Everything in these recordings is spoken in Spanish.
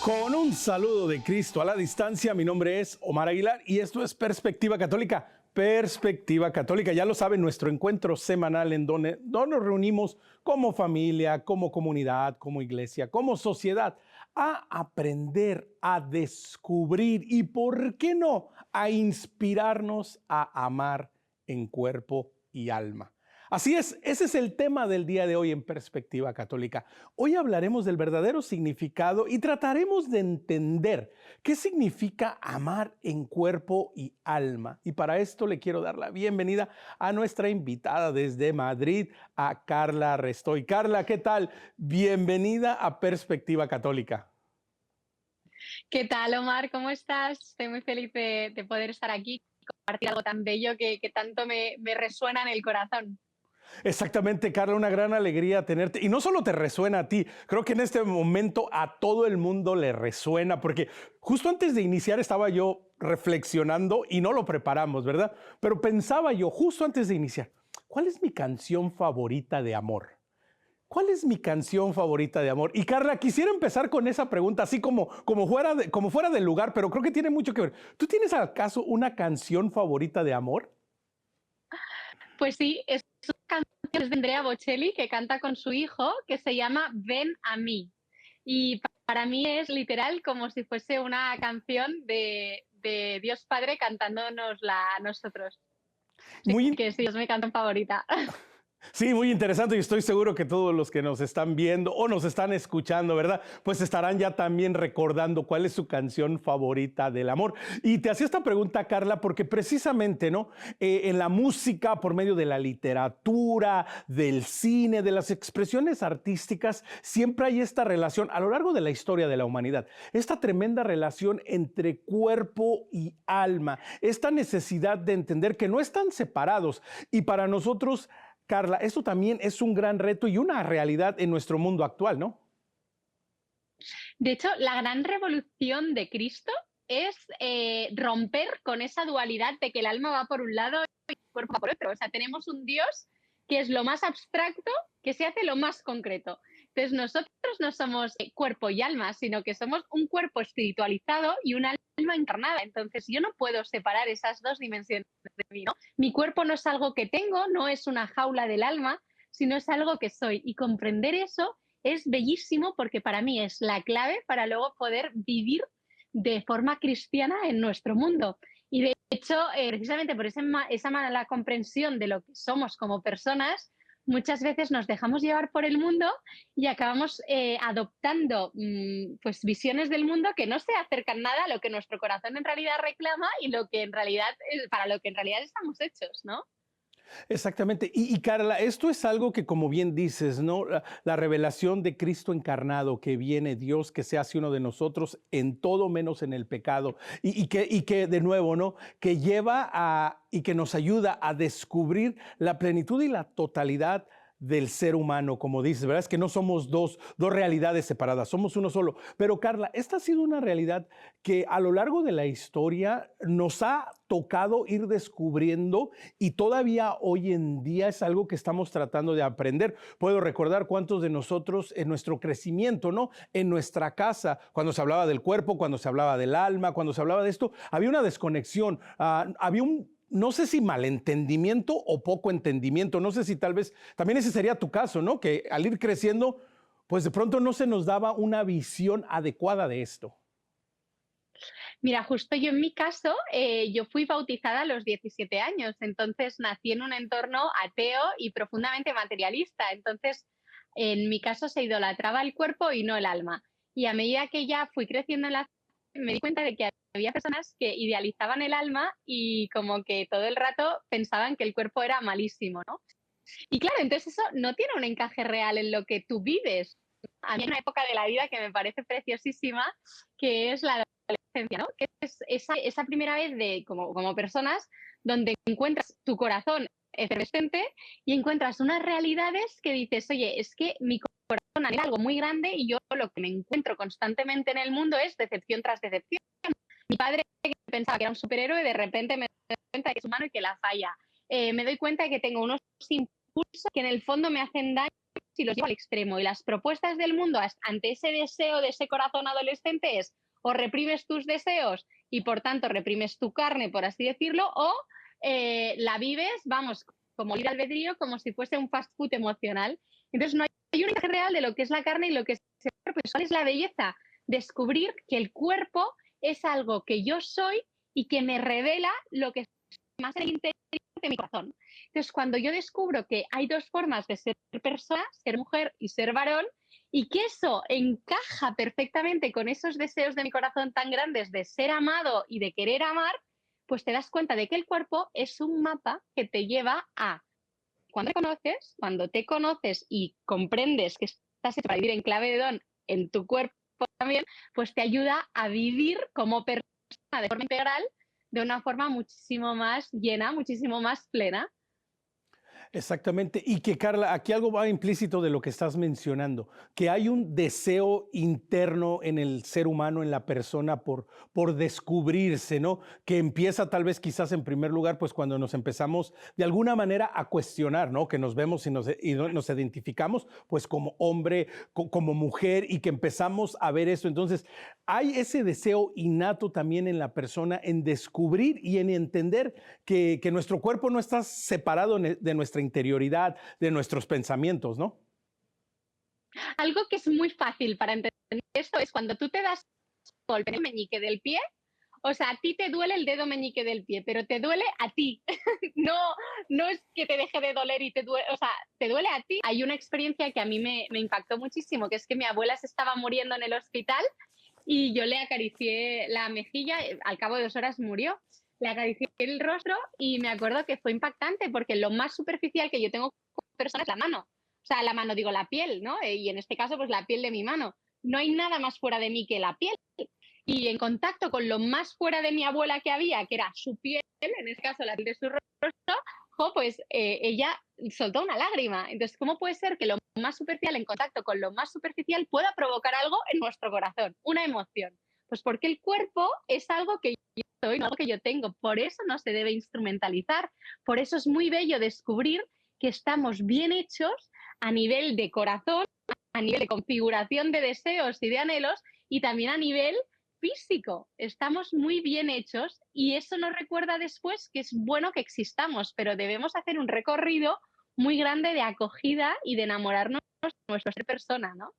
Con un saludo de Cristo a la distancia, mi nombre es Omar Aguilar y esto es Perspectiva Católica. Perspectiva Católica, ya lo saben, nuestro encuentro semanal en donde nos reunimos como familia, como comunidad, como iglesia, como sociedad, a aprender, a descubrir y, ¿por qué no?, a inspirarnos a amar en cuerpo y alma. Así es, ese es el tema del día de hoy en Perspectiva Católica. Hoy hablaremos del verdadero significado y trataremos de entender qué significa amar en cuerpo y alma. Y para esto le quiero dar la bienvenida a nuestra invitada desde Madrid, a Carla Restoy. Carla, ¿qué tal? Bienvenida a Perspectiva Católica. ¿Qué tal, Omar? ¿Cómo estás? Estoy muy feliz de poder estar aquí y compartir algo tan bello que tanto me resuena en el corazón. Exactamente, Carla, una gran alegría tenerte. Y no solo te resuena a ti, creo que en este momento a todo el mundo le resuena, porque justo antes de iniciar estaba yo reflexionando y no lo preparamos, ¿verdad? Pero pensaba yo, justo antes de iniciar, ¿cuál es mi canción favorita de amor? ¿Cuál es mi canción favorita de amor? Y Carla, quisiera empezar con esa pregunta, así como fuera del lugar, pero creo que tiene mucho que ver. ¿Tú tienes acaso una canción favorita de amor? Pues sí, es una canción de Andrea Bocelli que canta con su hijo que se llama Ven a mí. Y para mí es literal como si fuese una canción de Dios Padre cantándonosla a nosotros. Así Muy, que sí, es mi canción favorita. Sí, muy interesante y estoy seguro que todos los que nos están viendo o nos están escuchando, ¿verdad? Pues estarán ya también recordando cuál es su canción favorita del amor. Y te hacía esta pregunta, Carla, porque precisamente, ¿no? En la música, por medio de la literatura, del cine, de las expresiones artísticas, siempre hay esta relación a lo largo de la historia de la humanidad, esta tremenda relación entre cuerpo y alma, esta necesidad de entender que no están separados y para nosotros, Carla, esto también es un gran reto y una realidad en nuestro mundo actual, ¿no? De hecho, la gran revolución de Cristo es romper con esa dualidad de que el alma va por un lado y el cuerpo va por otro. O sea, tenemos un Dios que es lo más abstracto, que se hace lo más concreto. Entonces, nosotros no somos cuerpo y alma, sino que somos un cuerpo espiritualizado y un alma encarnada. Entonces, yo no puedo separar esas dos dimensiones de mí, ¿no? Mi cuerpo no es algo que tengo, no es una jaula del alma, sino es algo que soy. Y comprender eso es bellísimo porque para mí es la clave para luego poder vivir de forma cristiana en nuestro mundo. Y de hecho, precisamente por esa mala comprensión de lo que somos como personas, muchas veces nos dejamos llevar por el mundo y acabamos adoptando pues visiones del mundo que no se acercan nada a lo que nuestro corazón en realidad reclama y lo que en realidad, para lo que en realidad estamos hechos, ¿no? Exactamente. Y Carla, esto es algo que, como bien dices, ¿no? La revelación de Cristo encarnado, que viene Dios, que se hace uno de nosotros en todo menos en el pecado. Y que de nuevo, ¿no? Que lleva a, y que nos ayuda a descubrir la plenitud y la totalidad del ser humano, como dices, ¿verdad? Es que no somos dos realidades separadas, somos uno solo. Pero Carla, esta ha sido una realidad que a lo largo de la historia nos ha tocado ir descubriendo y todavía hoy en día es algo que estamos tratando de aprender. Puedo recordar cuántos de nosotros en nuestro crecimiento, ¿no? En nuestra casa, cuando se hablaba del cuerpo, cuando se hablaba del alma, cuando se hablaba de esto, había una desconexión, había no sé si malentendimiento o poco entendimiento, no sé si tal vez también ese sería tu caso, ¿no? Que al ir creciendo, pues de pronto no se nos daba una visión adecuada de esto. Mira, justo yo en mi caso, yo fui bautizada a los 17 años, entonces nací en un entorno ateo y profundamente materialista. Entonces, en mi caso se idolatraba el cuerpo y no el alma. Y a medida que ya fui creciendo en la fe, me di cuenta de que había personas que idealizaban el alma y como que todo el rato pensaban que el cuerpo era malísimo, ¿no? Y claro, entonces eso no tiene un encaje real en lo que tú vives. A mí hay una época de la vida que me parece preciosísima, que es la adolescencia, ¿no? Que es esa primera vez como personas donde encuentras tu corazón efervescente y encuentras unas realidades que dices, oye, es que mi corazón anhela algo muy grande y yo lo que me encuentro constantemente en el mundo es decepción tras decepción. Mi padre que pensaba que era un superhéroe, de repente me doy cuenta de que es humano y que la falla. Me doy cuenta de que tengo unos impulsos que en el fondo me hacen daño y los llevo al extremo. Y las propuestas del mundo ante ese deseo de ese corazón adolescente es o reprimes tus deseos y por tanto reprimes tu carne, por así decirlo, o la vives, vamos, como libre albedrío, como si fuese un fast food emocional. Entonces no hay una imagen real de lo que es la carne y lo que es el cuerpo. ¿Cuál es la belleza? Descubrir que el cuerpo es algo que yo soy y que me revela lo que es más en el interior de mi corazón. Entonces, cuando yo descubro que hay dos formas de ser persona, ser mujer y ser varón, y que eso encaja perfectamente con esos deseos de mi corazón tan grandes de ser amado y de querer amar, pues te das cuenta de que el cuerpo es un mapa que te lleva a, cuando te conoces y comprendes que estás hecho para vivir en clave de don en tu cuerpo también, pues te ayuda a vivir como persona de forma integral, de una forma muchísimo más llena, muchísimo más plena. Exactamente. Y que, Carla, aquí algo va implícito de lo que estás mencionando, que hay un deseo interno en el ser humano, en la persona, por descubrirse, ¿no? Que empieza tal vez quizás en primer lugar, pues cuando nos empezamos de alguna manera a cuestionar, ¿no? Que nos vemos y nos identificamos, pues como hombre, como mujer, y que empezamos a ver eso. Entonces, hay ese deseo innato también en la persona en descubrir y en entender que nuestro cuerpo no está separado de nuestra interioridad, de nuestros pensamientos, ¿no? Algo que es muy fácil para entender esto es cuando tú te das un golpe en el meñique del pie, o sea, a ti te duele el dedo meñique del pie, pero te duele a ti. No, no es que te deje de doler y te duele, o sea, te duele a ti. Hay una experiencia que a mí me impactó muchísimo, que es que mi abuela se estaba muriendo en el hospital y yo le acaricié la mejilla, al cabo de 2 horas murió. Le acaricié el rostro y me acuerdo que fue impactante porque lo más superficial que yo tengo como persona es la mano. O sea, la mano, digo, la piel, ¿no? Y en este caso, pues la piel de mi mano. No hay nada más fuera de mí que la piel. Y en contacto con lo más fuera de mi abuela que había, que era su piel, en este caso la piel de su rostro, pues ella soltó una lágrima. Entonces, ¿cómo puede ser que lo más superficial en contacto con lo más superficial pueda provocar algo en nuestro corazón, una emoción? Pues porque el cuerpo es algo que yo soy, no algo que yo tengo. Por eso no se debe instrumentalizar. Por eso es muy bello descubrir que estamos bien hechos a nivel de corazón, a nivel de configuración de deseos y de anhelos, y también a nivel físico. Estamos muy bien hechos y eso nos recuerda después que es bueno que existamos, pero debemos hacer un recorrido muy grande de acogida y de enamorarnos de nuestra ser persona, ¿no?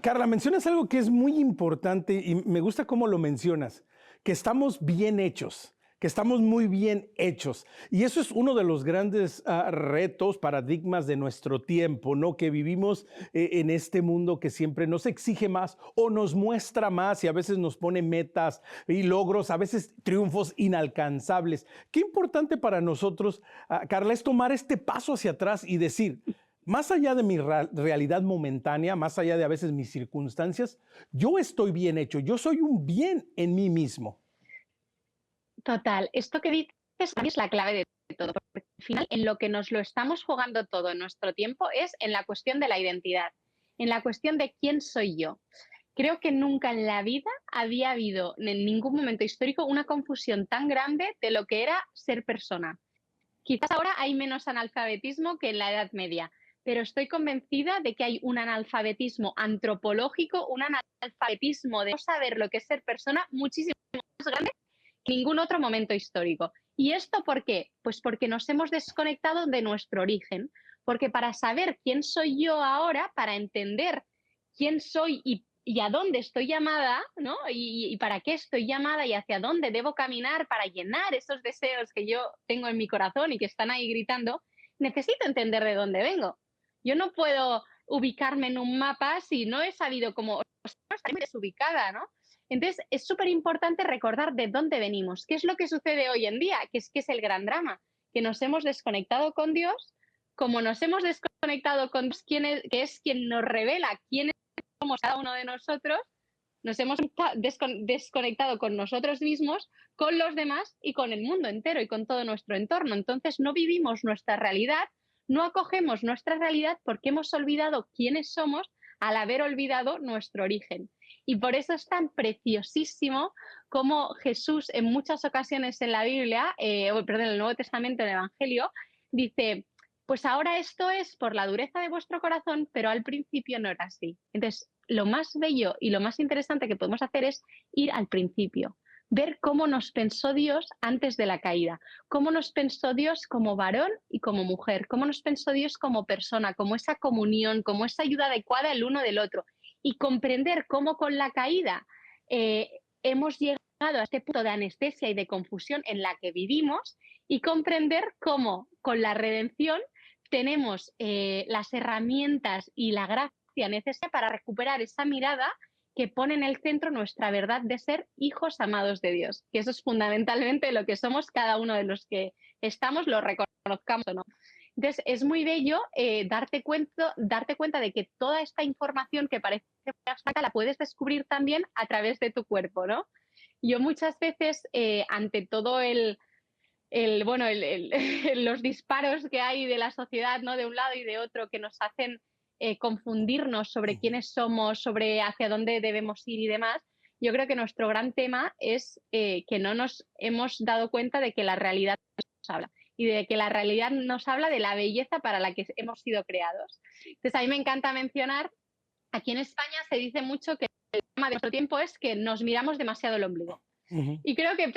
Carla, mencionas algo que es muy importante y me gusta cómo lo mencionas, que estamos bien hechos, que estamos muy bien hechos. Y eso es uno de los grandes retos, paradigmas de nuestro tiempo, ¿no? Que vivimos en este mundo que siempre nos exige más o nos muestra más y a veces nos pone metas y logros, a veces triunfos inalcanzables. Qué importante para nosotros, Carla, es tomar este paso hacia atrás y decir, más allá de mi realidad momentánea, más allá de a veces mis circunstancias, yo estoy bien hecho, yo soy un bien en mí mismo. Total, esto que dices para mí es la clave de todo, porque al final en lo que nos lo estamos jugando todo en nuestro tiempo es en la cuestión de la identidad, en la cuestión de quién soy yo. Creo que nunca en la vida había habido en ningún momento histórico una confusión tan grande de lo que era ser persona. Quizás ahora hay menos analfabetismo que en la Edad Media, pero estoy convencida de que hay un analfabetismo antropológico, un analfabetismo de no saber lo que es ser persona muchísimo más grande que ningún otro momento histórico. ¿Y esto por qué? Pues porque nos hemos desconectado de nuestro origen, porque para saber quién soy yo ahora, para entender quién soy y a dónde estoy llamada, ¿no? Y para qué estoy llamada y hacia dónde debo caminar para llenar esos deseos que yo tengo en mi corazón y que están ahí gritando, necesito entender de dónde vengo. Yo no puedo ubicarme en un mapa si no he sabido cómo estar desubicada, ¿no? Entonces, es súper importante recordar de dónde venimos, qué es lo que sucede hoy en día, que es el gran drama, que nos hemos desconectado con Dios, como nos hemos desconectado con Dios, que es quien nos revela quién somos cada uno de nosotros, nos hemos desconectado con nosotros mismos, con los demás y con el mundo entero y con todo nuestro entorno. Entonces no vivimos nuestra realidad, no acogemos nuestra realidad porque hemos olvidado quiénes somos al haber olvidado nuestro origen. Y por eso es tan preciosísimo como Jesús en muchas ocasiones en la Biblia, perdón, en el Nuevo Testamento, en el Evangelio, dice, pues ahora esto es por la dureza de vuestro corazón, pero al principio no era así. Entonces, lo más bello y lo más interesante que podemos hacer es ir al principio, ver cómo nos pensó Dios antes de la caída, cómo nos pensó Dios como varón y como mujer, cómo nos pensó Dios como persona, como esa comunión, como esa ayuda adecuada el uno del otro, y comprender cómo con la caída hemos llegado a este punto de anestesia y de confusión en la que vivimos, y comprender cómo con la redención tenemos las herramientas y la gracia necesaria para recuperar esa mirada que pone en el centro nuestra verdad de ser hijos amados de Dios, que eso es fundamentalmente lo que somos cada uno de los que estamos, lo reconozcamos o no. Entonces, es muy bello darte cuenta de que toda esta información que parece muy abstracta la puedes descubrir también a través de tu cuerpo, ¿no? Yo muchas veces, ante todo bueno, los disparos que hay de la sociedad, ¿no? De un lado y de otro, que nos hacen confundirnos sobre Ujú. quiénes somos, sobre hacia dónde debemos ir y demás, yo creo que nuestro gran tema es que no nos hemos dado cuenta de que la realidad nos habla y de que la realidad nos habla de la belleza para la que hemos sido creados. Entonces, a mí me encanta mencionar, aquí en España se dice mucho que el tema de nuestro tiempo es que nos miramos demasiado el ombligo. Ujú. Y creo que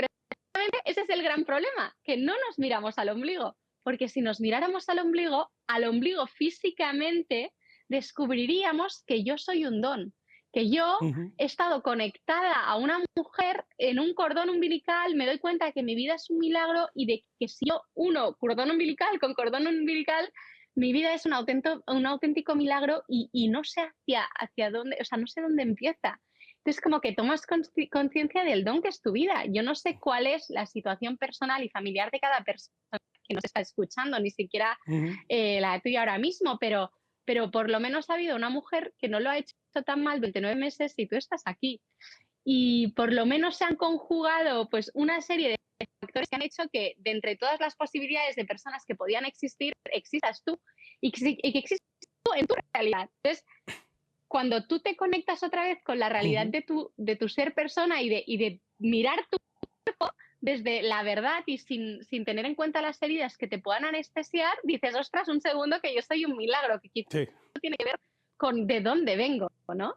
ese es el gran problema, que no nos miramos al ombligo, porque si nos miráramos al ombligo físicamente, descubriríamos que yo soy un don, que yo Ujú. he estado conectada a una mujer en un cordón umbilical, me doy cuenta que mi vida es un milagro y de que si yo uno cordón umbilical con cordón umbilical, mi vida es un auténtico milagro y no sé hacia dónde, o sea, no sé dónde empieza. Entonces, como que tomas conciencia del don que es tu vida. Yo no sé cuál es la situación personal y familiar de cada persona que nos está escuchando, ni siquiera Ujú. la tuya ahora mismo, pero por lo menos ha habido una mujer que no lo ha hecho tan mal 29 meses y tú estás aquí. Y por lo menos se han conjugado pues una serie de factores que han hecho que de entre todas las posibilidades de personas que podían existir, existas tú y que existas tú en tu realidad. Entonces, cuando tú te conectas otra vez con la realidad Ujú. de tu ser persona y de mirar tu cuerpo desde la verdad y sin tener en cuenta las heridas que te puedan anestesiar, dices, ostras, un segundo, que yo soy un milagro, que quizás Sí. tiene que ver con de dónde vengo, ¿no?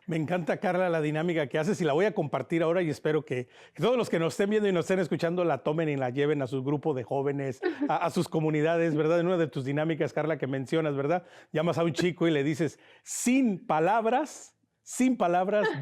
Me encanta, Carla, la dinámica que haces y la voy a compartir ahora y espero que todos los que nos estén viendo y nos estén escuchando la tomen y la lleven a su grupo de jóvenes, a sus comunidades, ¿verdad? En una de tus dinámicas, Carla, que mencionas, ¿verdad? Llamas a un chico y le dices, sin palabras,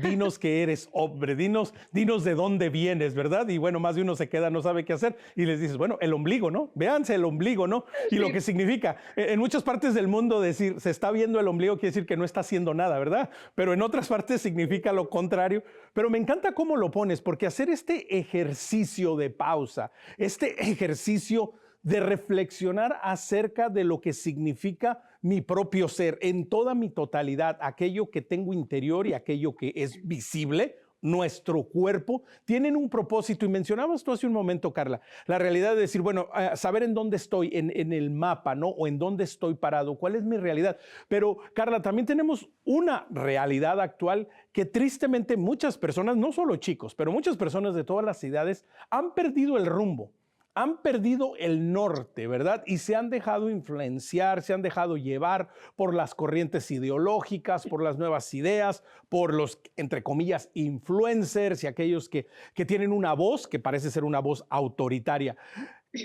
dinos que eres hombre, dinos de dónde vienes, ¿verdad? Y bueno, más de uno se queda, no sabe qué hacer y les dices, bueno, el ombligo, ¿no? Véanse el ombligo, ¿no? Y lo Sí. que significa, en muchas partes del mundo decir, se está viendo el ombligo quiere decir que no está haciendo nada, ¿verdad? Pero en otras partes significa lo contrario. Pero me encanta cómo lo pones, porque hacer este ejercicio de pausa, este ejercicio de reflexionar acerca de lo que significa mi propio ser en toda mi totalidad, aquello que tengo interior y aquello que es visible, nuestro cuerpo, tienen un propósito. Y mencionabas tú hace un momento, Carla, la realidad de decir, bueno, saber en dónde estoy, en el mapa, ¿no? O en dónde estoy parado, cuál es mi realidad. Pero, Carla, también tenemos una realidad actual que tristemente muchas personas, no solo chicos, pero muchas personas de todas las edades han perdido el rumbo. Han perdido el norte, ¿verdad? Y se han dejado influenciar, se han dejado llevar por las corrientes ideológicas, por las nuevas ideas, por los, entre comillas, influencers y aquellos que tienen una voz que parece ser una voz autoritaria.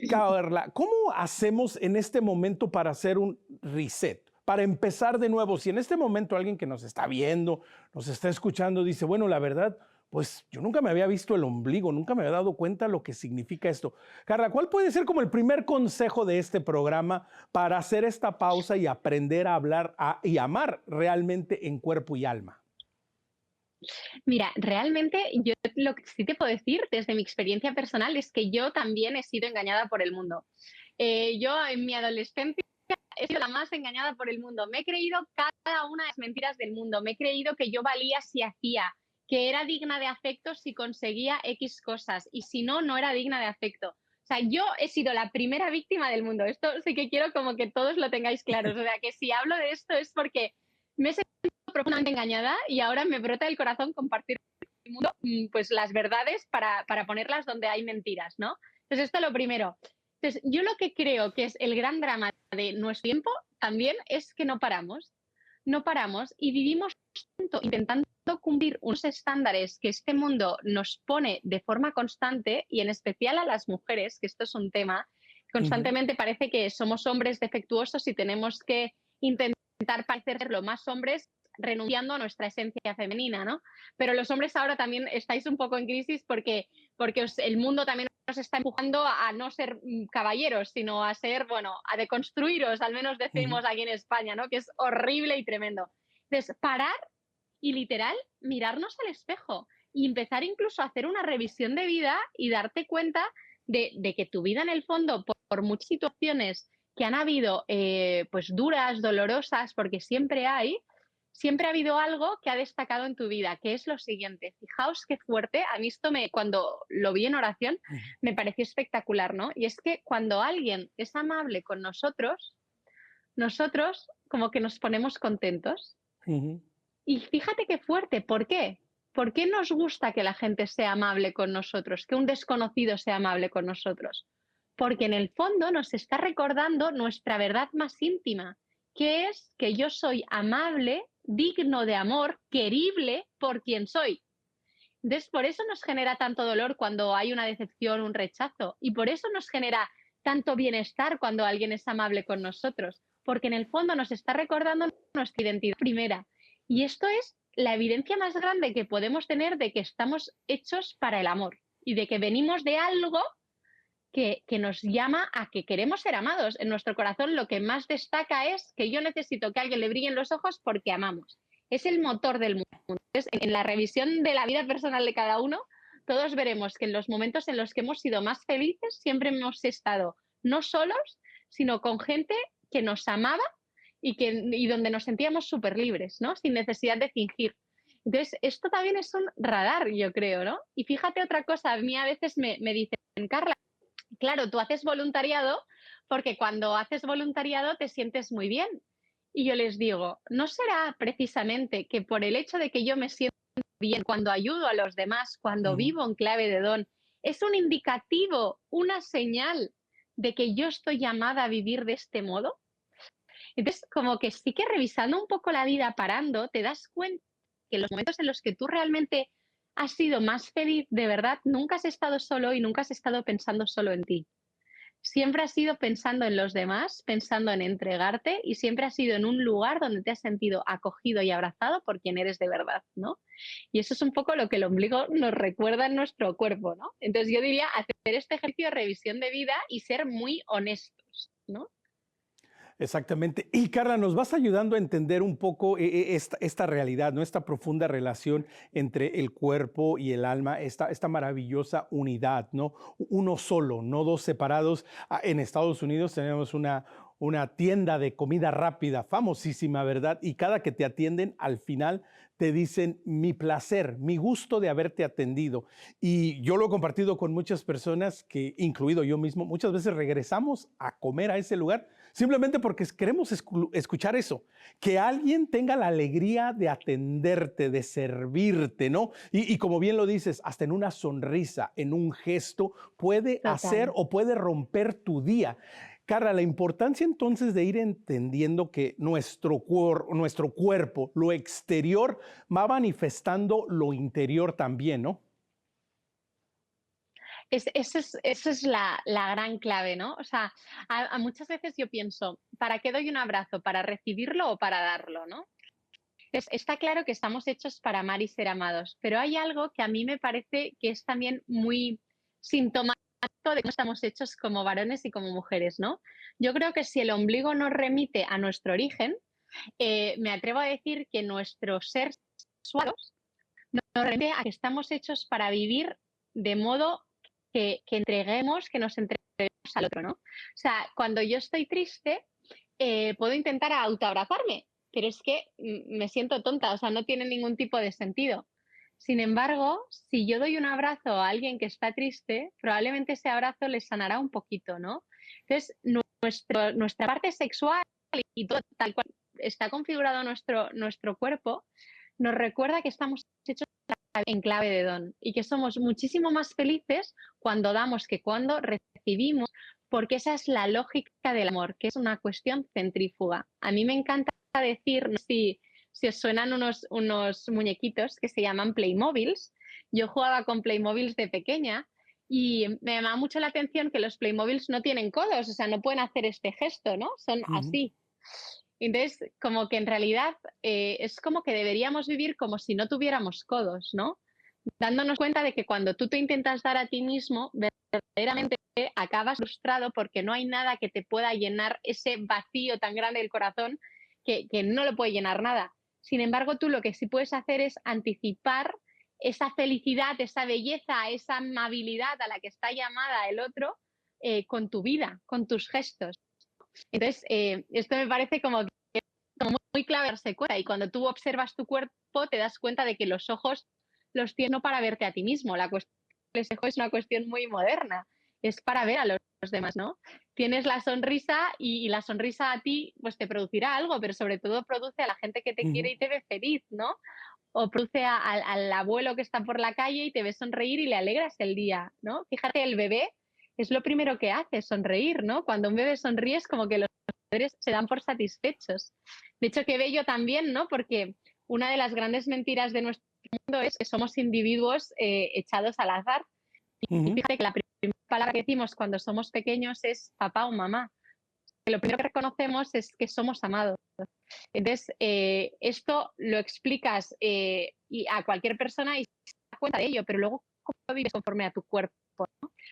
Carla, ¿cómo hacemos en este momento para hacer un reset? Para empezar de nuevo, si en este momento alguien que nos está viendo, nos está escuchando, dice, bueno, la verdad, pues yo nunca me había visto el ombligo, nunca me había dado cuenta lo que significa esto. Carla, ¿cuál puede ser como el primer consejo de este programa para hacer esta pausa y aprender a hablar y amar realmente en cuerpo y alma? Mira, realmente yo lo que sí te puedo decir desde mi experiencia personal es que yo también he sido engañada por el mundo. Yo en mi adolescencia he sido la más engañada por el mundo. Me he creído cada una de las mentiras del mundo. Me he creído que yo valía si hacía, que era digna de afecto si conseguía X cosas y si no, no era digna de afecto. O sea, yo he sido la primera víctima del mundo. Esto sí que quiero como que todos lo tengáis claro. O sea, que si hablo de esto es porque me he sentido profundamente engañada y ahora me brota el corazón compartir con el mundo pues las verdades para ponerlas donde hay mentiras, ¿no? Entonces, esto es lo primero. Entonces, yo lo que creo que es el gran drama de nuestro tiempo también es que no paramos y vivimos tanto intentando cumplir unos estándares que este mundo nos pone de forma constante y en especial a las mujeres, que esto es un tema, Ujú, constantemente parece que somos hombres defectuosos y tenemos que intentar parecer lo más hombres renunciando a nuestra esencia femenina, ¿no? Pero los hombres ahora también estáis un poco en crisis porque el mundo también nos está empujando a no ser caballeros, sino a ser, bueno, a deconstruiros, al menos ujú. decimos aquí en España, ¿no? Que es horrible y tremendo. Entonces, parar y literal mirarnos al espejo y empezar incluso a hacer una revisión de vida y darte cuenta de que tu vida en el fondo, por muchas situaciones que han habido pues duras, dolorosas, porque siempre ha habido algo que ha destacado en tu vida, que es lo siguiente. Fijaos qué fuerte, a mí esto cuando lo vi en oración, Ujú, me pareció espectacular, ¿no? Y es que cuando alguien es amable con nosotros como que nos ponemos contentos. ujú, Y fíjate qué fuerte, ¿por qué? ¿Por qué nos gusta que la gente sea amable con nosotros, que un desconocido sea amable con nosotros? Porque en el fondo nos está recordando nuestra verdad más íntima, que es que yo soy amable, digno de amor, querible por quien soy. Entonces, por eso nos genera tanto dolor cuando hay una decepción, un rechazo, y por eso nos genera tanto bienestar cuando alguien es amable con nosotros, porque en el fondo nos está recordando nuestra identidad primera. Y esto es la evidencia más grande que podemos tener de que estamos hechos para el amor y de que venimos de algo que nos llama a que queremos ser amados. En nuestro corazón lo que más destaca es que yo necesito que a alguien le brillen los ojos porque amamos. Es el motor del mundo. Entonces, en la revisión de la vida personal de cada uno, todos veremos que en los momentos en los que hemos sido más felices, siempre hemos estado no solos, sino con gente que nos amaba y donde nos sentíamos súper libres, ¿no? Sin necesidad de fingir. Entonces, esto también es un radar, yo creo, ¿no? Y fíjate otra cosa, a mí a veces me dicen, Carla, claro, tú haces voluntariado porque cuando haces voluntariado te sientes muy bien. Y yo les digo, ¿no será precisamente que por el hecho de que yo me siento bien cuando ayudo a los demás, cuando ujú. vivo en clave de don, es un indicativo, una señal de que yo estoy llamada a vivir de este modo? Entonces, como que sí que revisando un poco la vida, parando, te das cuenta que los momentos en los que tú realmente has sido más feliz, de verdad, nunca has estado solo y nunca has estado pensando solo en ti. Siempre has ido pensando en los demás, pensando en entregarte y siempre has sido en un lugar donde te has sentido acogido y abrazado por quien eres de verdad, ¿no? Y eso es un poco lo que el ombligo nos recuerda en nuestro cuerpo, ¿no? Entonces yo diría hacer este ejercicio de revisión de vida y ser muy honestos, ¿no? Exactamente. Y Carla, nos vas ayudando a entender un poco esta realidad, ¿no? Esta profunda relación entre el cuerpo y el alma, esta maravillosa unidad, ¿no? Uno solo, no dos separados. En Estados Unidos tenemos una tienda de comida rápida, famosísima, ¿verdad? Y cada que te atienden, al final te dicen mi placer, mi gusto de haberte atendido. Y yo lo he compartido con muchas personas, que incluido yo mismo, muchas veces regresamos a comer a ese lugar simplemente porque queremos escuchar eso, que alguien tenga la alegría de atenderte, de servirte, ¿no? Y como bien lo dices, hasta en una sonrisa, en un gesto, puede hacer Total. o puede romper tu día. Carla, la importancia entonces de ir entendiendo que nuestro cuerpo, lo exterior, va manifestando lo interior también, ¿no? Esa es la gran clave, ¿no? O sea, a muchas veces yo pienso, ¿para qué doy un abrazo? ¿Para recibirlo o para darlo, no? Está claro que estamos hechos para amar y ser amados, pero hay algo que a mí me parece que es también muy sintomático de cómo estamos hechos como varones y como mujeres, ¿no? Yo creo que si el ombligo nos remite a nuestro origen, me atrevo a decir que nuestro ser sexual nos remite a que estamos hechos para vivir de modo que entreguemos, que nos entreguemos al otro, ¿no? O sea, cuando yo estoy triste, puedo intentar autoabrazarme, pero es que me siento tonta, o sea, no tiene ningún tipo de sentido. Sin embargo, si yo doy un abrazo a alguien que está triste, probablemente ese abrazo le sanará un poquito, ¿no? Entonces, nuestra parte sexual y todo tal cual está configurado nuestro cuerpo, nos recuerda que estamos hechos en clave de don y que somos muchísimo más felices cuando damos que cuando recibimos, porque esa es la lógica del amor, que es una cuestión centrífuga. A mí me encanta decir, no sé si os suenan unos muñequitos que se llaman Playmobiles. Yo jugaba con Playmobiles de pequeña y me llamaba mucho la atención que los Playmobiles no tienen codos, o sea, no pueden hacer este gesto, ¿no? Son Ujú, así. Entonces, como que en realidad es como que deberíamos vivir como si no tuviéramos codos, ¿no? Dándonos cuenta de que cuando tú te intentas dar a ti mismo, verdaderamente acabas frustrado porque no hay nada que te pueda llenar ese vacío tan grande del corazón que no lo puede llenar nada. Sin embargo, tú lo que sí puedes hacer es anticipar esa felicidad, esa belleza, esa amabilidad a la que está llamada el otro con tu vida, con tus gestos. Entonces, esto me parece como muy clave darse cuenta. Y cuando tú observas tu cuerpo, te das cuenta de que los ojos los tienes no para verte a ti mismo. La cuestión del espejo es una cuestión muy moderna. Es para ver a los demás, ¿no? Tienes la sonrisa y la sonrisa a ti pues te producirá algo, pero sobre todo produce a la gente que te quiere ujú. y te ve feliz, ¿no? O produce al abuelo que está por la calle y te ve sonreír y le alegras el día, ¿no? Fíjate, el bebé es lo primero que hace, sonreír, ¿no? Cuando un bebé sonríe es como que los padres se dan por satisfechos. De hecho, qué bello también, ¿no? Porque una de las grandes mentiras de nuestro mundo es que somos individuos echados al azar. Y Ujú. fíjate que la primera palabra que decimos cuando somos pequeños es papá o mamá. Que lo primero que reconocemos es que somos amados. Entonces, esto lo explicas y a cualquier persona y se da cuenta de ello, pero luego, ¿cómo vives conforme a tu cuerpo?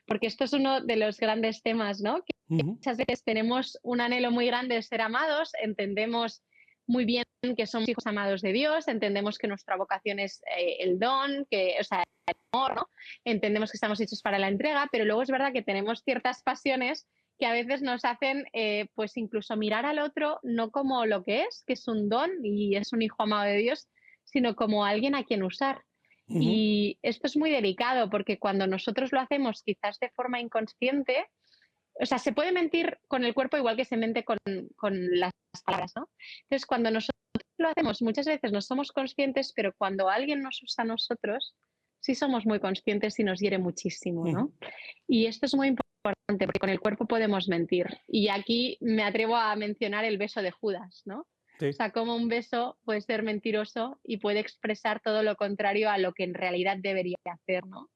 Porque esto es uno de los grandes temas, ¿no? Que Ujú, muchas veces tenemos un anhelo muy grande de ser amados, entendemos muy bien que somos hijos amados de Dios, entendemos que nuestra vocación es el don, que, o sea, el amor, ¿no? Entendemos que estamos hechos para la entrega, pero luego es verdad que tenemos ciertas pasiones que a veces nos hacen, pues incluso mirar al otro no como lo que es un don y es un hijo amado de Dios, sino como alguien a quien usar. ujú. Y esto es muy delicado porque cuando nosotros lo hacemos quizás de forma inconsciente, o sea, se puede mentir con el cuerpo igual que se mente con las palabras, ¿no? Entonces, cuando nosotros lo hacemos, muchas veces no somos conscientes, pero cuando alguien nos usa a nosotros, sí somos muy conscientes y nos hiere muchísimo, Ujú, ¿no? Y esto es muy importante porque con el cuerpo podemos mentir. Y aquí me atrevo a mencionar el beso de Judas, ¿no? O sí. sea, como un beso puede ser mentiroso y puede expresar todo lo contrario a lo que en realidad debería hacer, ¿no?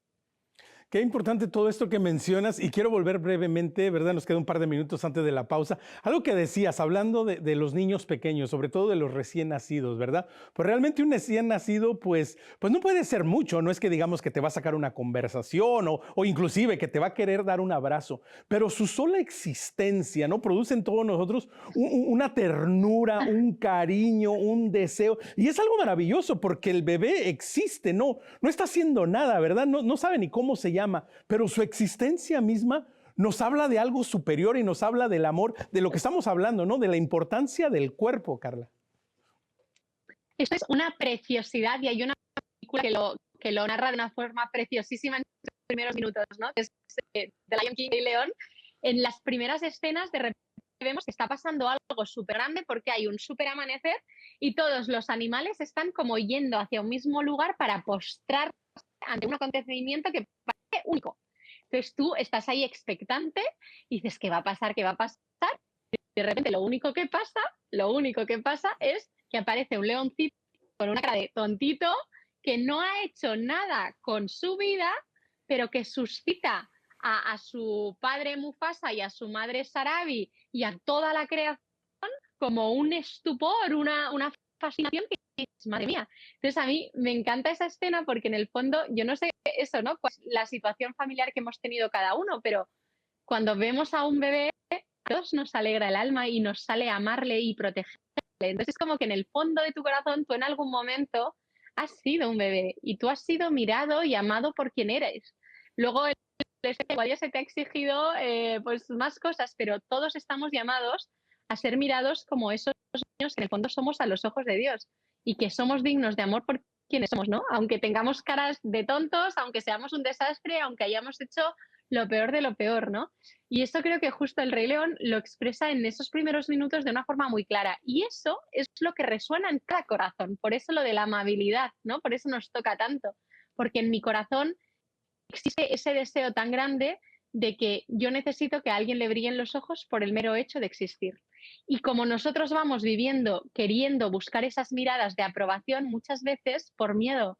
Qué importante todo esto que mencionas y quiero volver brevemente, ¿verdad? Nos queda un par de minutos antes de la pausa. Algo que decías, hablando de los niños pequeños, sobre todo de los recién nacidos, ¿verdad? Pues realmente un recién nacido, pues no puede ser mucho, no es que digamos que te va a sacar una conversación o inclusive que te va a querer dar un abrazo, pero su sola existencia, ¿no? Produce en todos nosotros una ternura, un cariño, un deseo y es algo maravilloso porque el bebé existe, no está haciendo nada, ¿verdad? No sabe ni cómo se llama, pero su existencia misma nos habla de algo superior y nos habla del amor, de lo que estamos hablando, ¿no? De la importancia del cuerpo, Carla. Esto es una preciosidad y hay una película que lo narra de una forma preciosísima en los primeros minutos, ¿no? Es de Lion King y León. En las primeras escenas de repente vemos que está pasando algo súper grande porque hay un súper amanecer y todos los animales están como yendo hacia un mismo lugar para postrarse ante un acontecimiento que parece único. Entonces tú estás ahí expectante y dices, ¿qué va a pasar? ¿Qué va a pasar? Y de repente lo único que pasa es que aparece un leoncito con una cara de tontito que no ha hecho nada con su vida, pero que suscita a su padre Mufasa y a su madre Sarabi y a toda la creación como un estupor, una fascinación que es, madre mía. Entonces a mí me encanta esa escena porque en el fondo, yo no sé eso, ¿no? Pues la situación familiar que hemos tenido cada uno, pero cuando vemos a un bebé, todos nos alegra el alma y nos sale amarle y protegerle. Entonces es como que en el fondo de tu corazón tú en algún momento has sido un bebé y tú has sido mirado y amado por quien eres. Luego igual ya se te ha exigido pues más cosas, pero todos estamos llamados a ser mirados como esos niños que en el fondo somos a los ojos de Dios y que somos dignos de amor por quienes somos, ¿no? Aunque tengamos caras de tontos, aunque seamos un desastre, aunque hayamos hecho lo peor de lo peor, ¿no? Y esto creo que justo el Rey León lo expresa en esos primeros minutos de una forma muy clara. Y eso es lo que resuena en cada corazón. Por eso lo de la amabilidad, ¿no? Por eso nos toca tanto. Porque en mi corazón existe ese deseo tan grande de que yo necesito que a alguien le brillen los ojos por el mero hecho de existir. Y como nosotros vamos viviendo queriendo buscar esas miradas de aprobación, muchas veces por miedo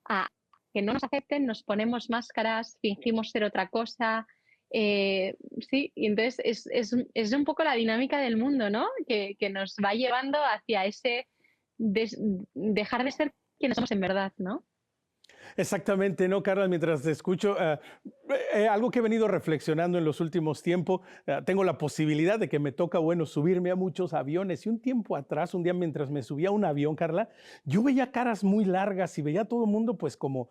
a que no nos acepten, nos ponemos máscaras, fingimos ser otra cosa. Sí, y entonces es un poco la dinámica del mundo, ¿no? Que nos va llevando hacia ese dejar de ser quienes somos en verdad, ¿no? Exactamente, ¿no, Carla? Mientras te escucho, algo que he venido reflexionando en los últimos tiempos, tengo la posibilidad de que me toca, bueno, subirme a muchos aviones. Y un tiempo atrás, un día mientras me subía a un avión, Carla, yo veía caras muy largas y veía a todo el mundo pues como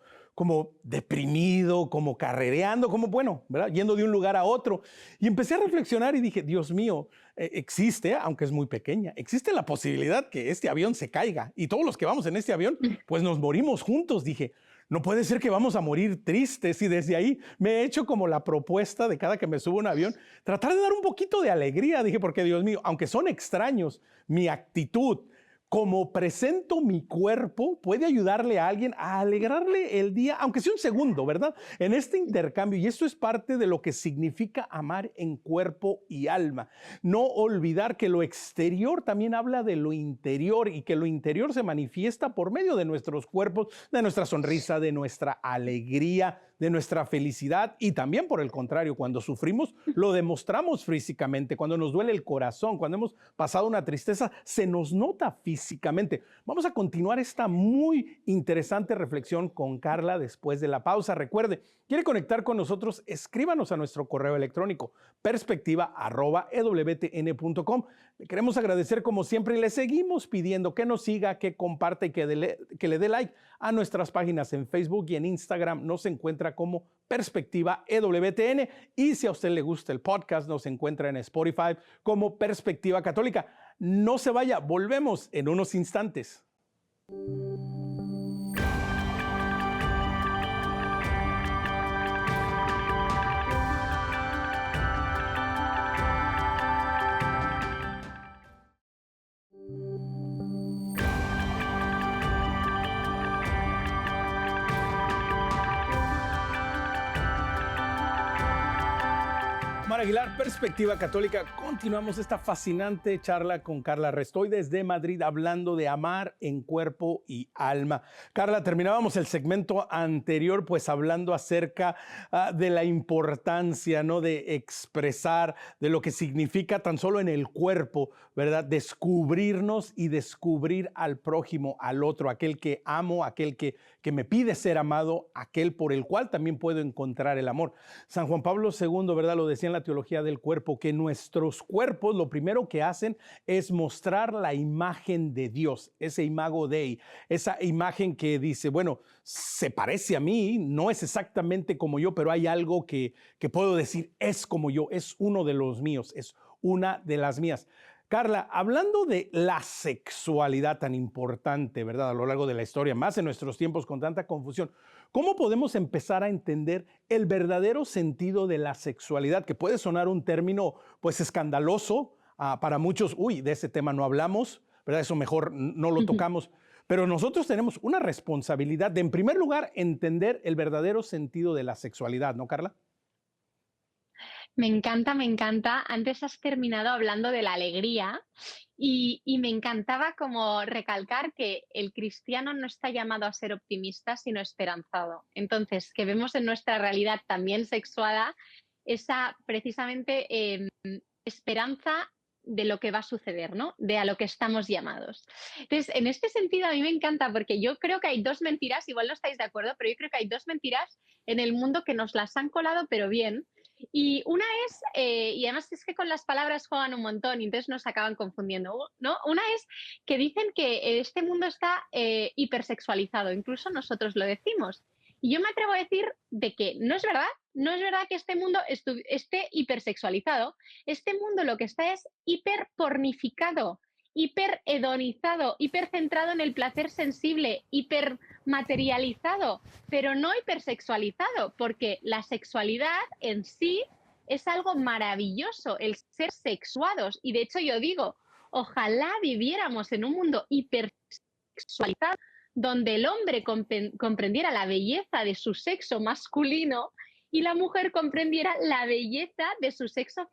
deprimido, como carrereando, como bueno, ¿verdad? Yendo de un lugar a otro. Y empecé a reflexionar y dije, Dios mío, existe, aunque es muy pequeña, existe la posibilidad que este avión se caiga y todos los que vamos en este avión, pues nos morimos juntos. Dije, no puede ser que vamos a morir tristes y desde ahí me he hecho como la propuesta de cada que me subo a un avión, tratar de dar un poquito de alegría, dije, porque Dios mío, aunque son extraños, mi actitud, como presento mi cuerpo, puede ayudarle a alguien a alegrarle el día, aunque sea un segundo, ¿verdad? En este intercambio, y esto es parte de lo que significa amar en cuerpo y alma. No olvidar que lo exterior también habla de lo interior y que lo interior se manifiesta por medio de nuestros cuerpos, de nuestra sonrisa, de nuestra alegría, de nuestra felicidad y también por el contrario, cuando sufrimos lo demostramos físicamente, cuando nos duele el corazón, cuando hemos pasado una tristeza, se nos nota físicamente. Vamos a continuar esta muy interesante reflexión con Carla después de la pausa. Recuerde, quiere conectar con nosotros, escríbanos a nuestro correo electrónico perspectiva@ewtn.com. Le queremos agradecer como siempre y le seguimos pidiendo que nos siga, que comparta y que le dé like a nuestras páginas en Facebook y en Instagram. Nos encuentra como Perspectiva EWTN y si a usted le gusta el podcast, nos encuentra en Spotify como Perspectiva Católica. No se vaya, volvemos en unos instantes. Omar Aguilar, Perspectiva Católica. Continuamos esta fascinante charla con Carla Restoy desde Madrid, hablando de amar en cuerpo y alma. Carla, terminábamos el segmento anterior pues hablando acerca de la importancia, ¿no?, de expresar, de lo que significa tan solo en el cuerpo, ¿verdad? Descubrirnos y descubrir al prójimo, al otro, aquel que amo, aquel que me pide ser amado, aquel por el cual también puedo encontrar el amor. San Juan Pablo II, ¿verdad?, lo decía en la teología del cuerpo, que nuestros cuerpos lo primero que hacen es mostrar la imagen de Dios, ese imago Dei, esa imagen que dice, bueno, se parece a mí, no es exactamente como yo, pero hay algo que puedo decir, es como yo, es uno de los míos, es una de las mías. Carla, hablando de la sexualidad tan importante, ¿verdad?, a lo largo de la historia, más en nuestros tiempos con tanta confusión, ¿cómo podemos empezar a entender el verdadero sentido de la sexualidad? Que puede sonar un término, pues, escandaloso para muchos. Uy, de ese tema no hablamos, ¿verdad? Eso mejor no lo tocamos. Pero nosotros tenemos una responsabilidad de, en primer lugar, entender el verdadero sentido de la sexualidad, ¿no, Carla? Me encanta, me encanta. Antes has terminado hablando de la alegría y me encantaba como recalcar que el cristiano no está llamado a ser optimista, sino esperanzado. Entonces, que vemos en nuestra realidad también sexuada esa precisamente esperanza de lo que va a suceder, ¿no? De a lo que estamos llamados. Entonces, en este sentido, a mí me encanta porque yo creo que hay dos mentiras, igual no estáis de acuerdo, pero yo creo que hay dos mentiras en el mundo que nos las han colado, pero bien. Y una es, y además es que con las palabras juegan un montón y entonces nos acaban confundiendo, ¿no? Una es que dicen que este mundo está hipersexualizado, incluso nosotros lo decimos. Y yo me atrevo a decir de que no es verdad, no es verdad que este mundo esté hipersexualizado. Este mundo lo que está es hiperpornificado, hiperhedonizado, hipercentrado en el placer sensible, hipermaterializado, pero no hipersexualizado, porque la sexualidad en sí es algo maravilloso, el ser sexuados. Y de hecho yo digo, ojalá viviéramos en un mundo hipersexualizado donde el hombre comprendiera la belleza de su sexo masculino y la mujer comprendiera la belleza de su sexo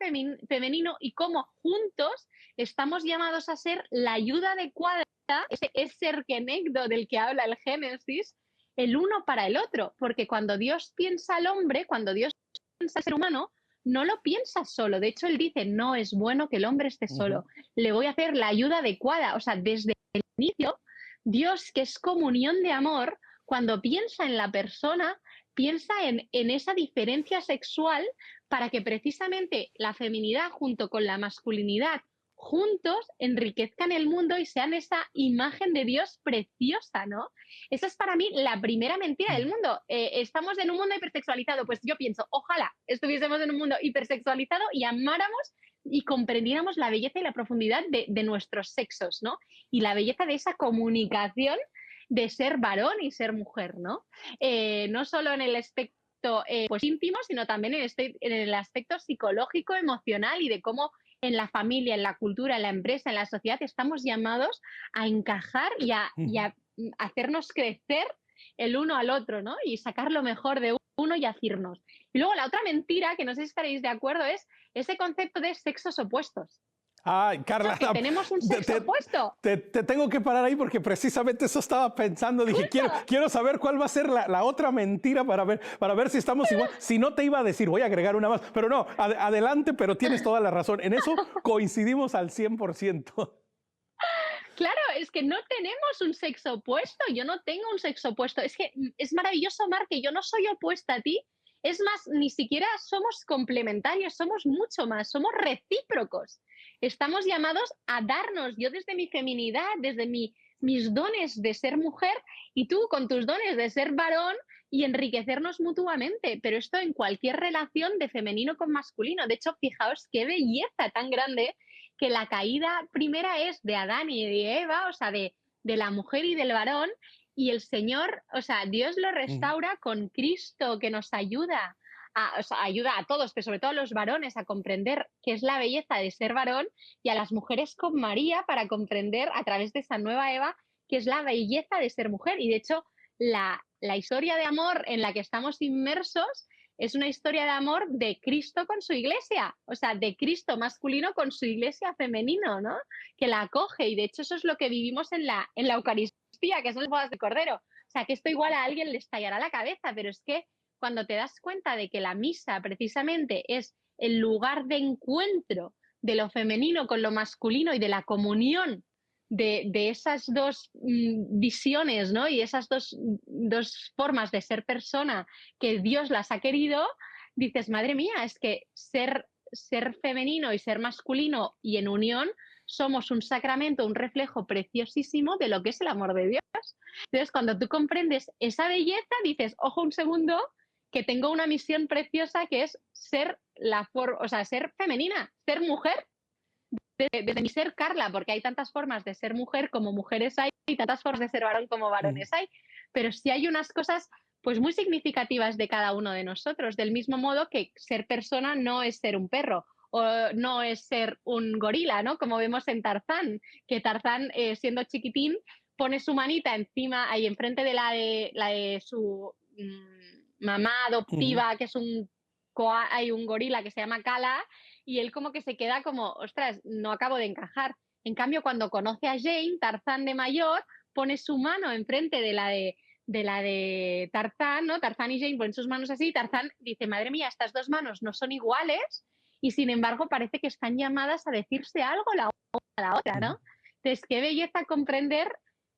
femenino y cómo juntos estamos llamados a ser la ayuda adecuada, ese ser kenegdo del que habla el Génesis, el uno para el otro, porque cuando Dios piensa al hombre, cuando Dios piensa al ser humano, no lo piensa solo. De hecho, él dice, no es bueno que el hombre esté Ujú. solo. Le voy a hacer la ayuda adecuada. O sea, desde el inicio, Dios, que es comunión de amor, cuando piensa en la persona, piensa en esa diferencia sexual para que precisamente la feminidad junto con la masculinidad juntos enriquezcan el mundo y sean esa imagen de Dios preciosa, ¿no? Esa es para mí la primera mentira del mundo. Estamos en un mundo hipersexualizado. Pues yo pienso, ojalá estuviésemos en un mundo hipersexualizado y amáramos y comprendiéramos la belleza y la profundidad de nuestros sexos, ¿no? Y la belleza de esa comunicación de ser varón y ser mujer, ¿no? No solo en el aspecto pues íntimo, sino también en el aspecto psicológico, emocional y de cómo en la familia, en la cultura, en la empresa, en la sociedad estamos llamados a encajar y Ujú. a hacernos crecer el uno al otro, ¿no? Y sacar lo mejor de uno y hacernos. Y luego la otra mentira, que no sé si estaréis de acuerdo, es ese concepto de sexos opuestos. Ay, Eso, Carla, que tenemos un te, sexo te- opuesto. te tengo que parar ahí porque precisamente eso estaba pensando. Dije, quiero, Justo. quiero saber cuál va a ser la otra mentira para ver si estamos igual. Si no te iba a decir, voy a agregar una más, pero no, adelante, pero tienes toda la razón. En eso coincidimos al 100%. Claro, es que no tenemos un sexo opuesto. Yo no tengo un sexo opuesto. Es que es maravilloso, Mar, que yo no soy opuesta a ti. Es más, ni siquiera somos complementarios, somos mucho más, somos recíprocos. Estamos llamados a darnos, yo desde mi feminidad, desde mis dones de ser mujer y tú con tus dones de ser varón y enriquecernos mutuamente. Pero esto en cualquier relación de femenino con masculino. De hecho, fijaos qué belleza tan grande que la caída primera es de Adán y de Eva, o sea, de la mujer y del varón, y el Señor, o sea, Dios lo Ujú. restaura con Cristo, que nos ayuda o sea, ayuda a todos, pero sobre todo a los varones a comprender qué es la belleza de ser varón y a las mujeres con María para comprender a través de esa nueva Eva qué es la belleza de ser mujer. Y de hecho, la historia de amor en la que estamos inmersos es una historia de amor de Cristo con su iglesia, o sea, de Cristo masculino con su iglesia femenino, ¿no? Que la acoge y de hecho eso es lo que vivimos en la Eucaristía, que son las bodas de Cordero. O sea, que esto igual a alguien le estallará la cabeza, pero es que cuando te das cuenta de que la misa precisamente es el lugar de encuentro de lo femenino con lo masculino y de la comunión de esas dos visiones, ¿no? Y esas dos formas de ser persona que Dios las ha querido, dices, madre mía, es que ser femenino y ser masculino y en unión somos un sacramento, un reflejo preciosísimo de lo que es el amor de Dios. Entonces, cuando tú comprendes esa belleza, dices, ojo un segundo, que tengo una misión preciosa que es o sea, ser femenina, ser mujer, desde mi ser Carla, porque hay tantas formas de ser mujer como mujeres hay y tantas formas de ser varón como Ujú. varones hay, pero sí hay unas cosas pues muy significativas de cada uno de nosotros, del mismo modo que ser persona no es ser un perro o no es ser un gorila, ¿no? Como vemos en Tarzán, que Tarzán siendo chiquitín pone su manita encima ahí enfrente de la de su mamá Ujú. adoptiva, que es hay un gorila que se llama Kala, y él como que se queda como, ostras, no acabo de encajar. En cambio, cuando conoce a Jane, Tarzán de mayor, pone su mano enfrente de la de Tarzán, ¿no? Tarzán y Jane ponen sus manos así, y Tarzán dice, madre mía, estas dos manos no son iguales, y sin embargo parece que están llamadas a decirse algo la una a la otra, Ujú. ¿no? Entonces, qué belleza comprender,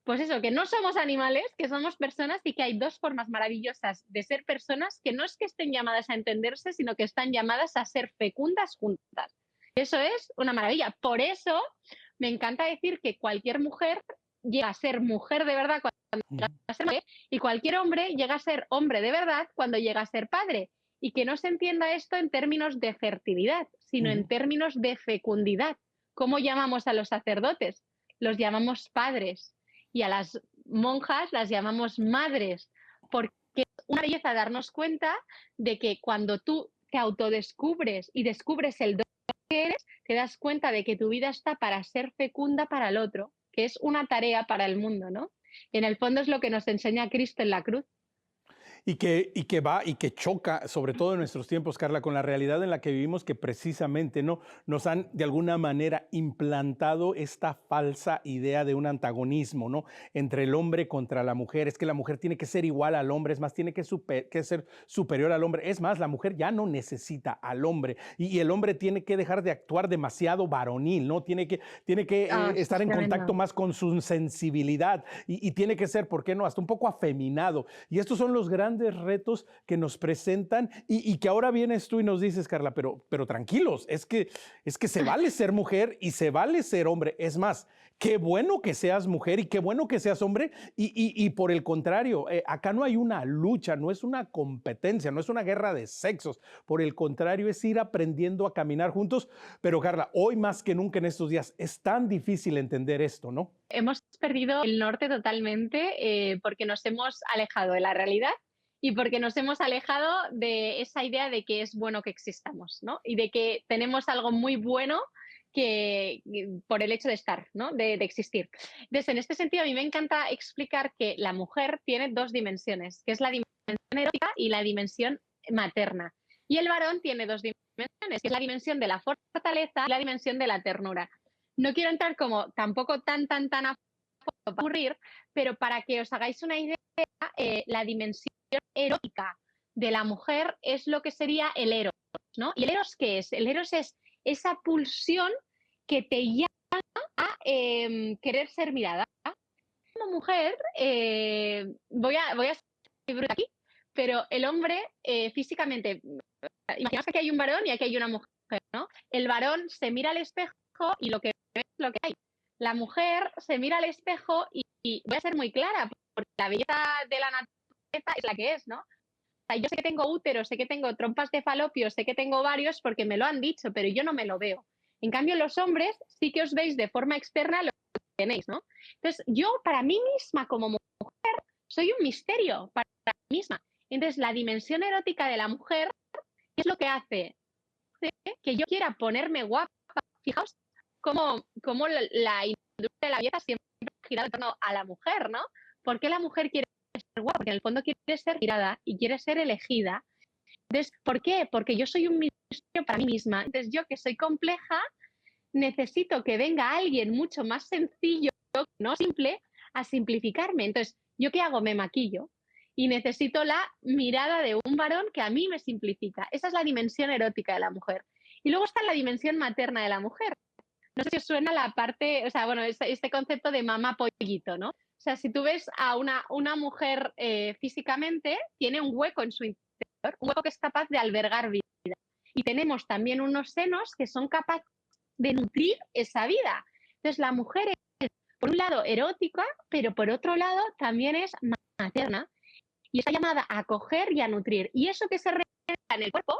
pues eso, que no somos animales, que somos personas y que hay dos formas maravillosas de ser personas que no es que estén llamadas a entenderse, sino que están llamadas a ser fecundas juntas. Eso es una maravilla. Por eso me encanta decir que cualquier mujer llega a ser mujer de verdad cuando llega Ujú. a ser madre y cualquier hombre llega a ser hombre de verdad cuando llega a ser padre. Y que no se entienda esto en términos de fertilidad, sino en Ujú. términos de fecundidad. ¿Cómo llamamos a los sacerdotes? Los llamamos padres y a las monjas las llamamos madres, porque es una belleza darnos cuenta de que cuando tú te autodescubres y descubres el don que eres, te das cuenta de que tu vida está para ser fecunda para el otro, que es una tarea para el mundo, ¿no? En el fondo es lo que nos enseña Cristo en la cruz. Y que choca, sobre todo en nuestros tiempos, Carla, con la realidad en la que vivimos, que precisamente no nos han de alguna manera implantado esta falsa idea de un antagonismo, ¿no? Entre el hombre contra la mujer. Es que la mujer tiene que ser igual al hombre, es más, tiene que ser superior al hombre. Es más, la mujer ya no necesita al hombre y el hombre tiene que dejar de actuar demasiado varonil, ¿no? Tiene que Esto estar es en contacto tremendo. más con su sensibilidad y tiene que ser, ¿por qué no? Hasta un poco afeminado. Y estos son los grandes retos que nos presentan y que ahora vienes tú y nos dices, Carla, pero tranquilos, es que se vale ser mujer y se vale ser hombre. Es más, qué bueno que seas mujer y qué bueno que seas hombre y por el contrario, acá no hay una lucha, no es una competencia, no es una guerra de sexos. Por el contrario, es ir aprendiendo a caminar juntos. Pero Carla, hoy más que nunca en estos días es tan difícil entender esto, ¿no? Hemos perdido el norte totalmente porque nos hemos alejado de la realidad y porque nos hemos alejado de esa idea de que es bueno que existamos, ¿no? Y de que tenemos algo muy bueno por el hecho de estar, ¿no? De existir. Entonces, en este sentido, a mí me encanta explicar que la mujer tiene dos dimensiones, que es la dimensión erótica y la dimensión materna. Y el varón tiene dos dimensiones, que es la dimensión de la fortaleza y la dimensión de la ternura. No quiero entrar como tampoco tan a ocurrir, pero para que os hagáis una idea, la dimensión erótica de la mujer es lo que sería el eros, ¿no? ¿Y el eros qué es? El eros es esa pulsión que te llama a querer ser mirada. Como mujer, voy a ser muy bruta aquí, pero el hombre físicamente, imaginaos que aquí hay un varón y aquí hay una mujer, ¿no? El varón se mira al espejo y lo que ve es lo que hay. La mujer se mira al espejo y voy a ser muy clara, porque la belleza de la naturaleza es la que es, ¿no? O sea, yo sé que tengo útero, sé que tengo trompas de falopio, sé que tengo ovarios porque me lo han dicho, pero yo no me lo veo. En cambio, los hombres sí que os veis de forma externa lo que tenéis, ¿no? Entonces, yo para mí misma como mujer soy un misterio para mí misma. Entonces, la dimensión erótica de la mujer es lo que hace que yo quiera ponerme guapa. Fijaos cómo la industria de la belleza siempre ha girado en torno a la mujer, ¿no? ¿Por qué la mujer quiere ser guapa? Porque en el fondo quiere ser mirada y quiere ser elegida. Entonces, ¿por qué? Porque yo soy un misterio para mí misma. Entonces, yo que soy compleja, necesito que venga alguien mucho más sencillo, no simple, a simplificarme. Entonces, ¿yo qué hago? Me maquillo y necesito la mirada de un varón que a mí me simplifica. Esa es la dimensión erótica de la mujer. Y luego está la dimensión materna de la mujer. No sé si os suena la parte, o sea, bueno, este concepto de mamá pollito, ¿no? O sea, si tú ves a una mujer físicamente, tiene un hueco en su interior, un hueco que es capaz de albergar vida. Y tenemos también unos senos que son capaces de nutrir esa vida. Entonces, la mujer es, por un lado, erótica, pero por otro lado, también es materna y está llamada a acoger y a nutrir. Y eso que se refleja en el cuerpo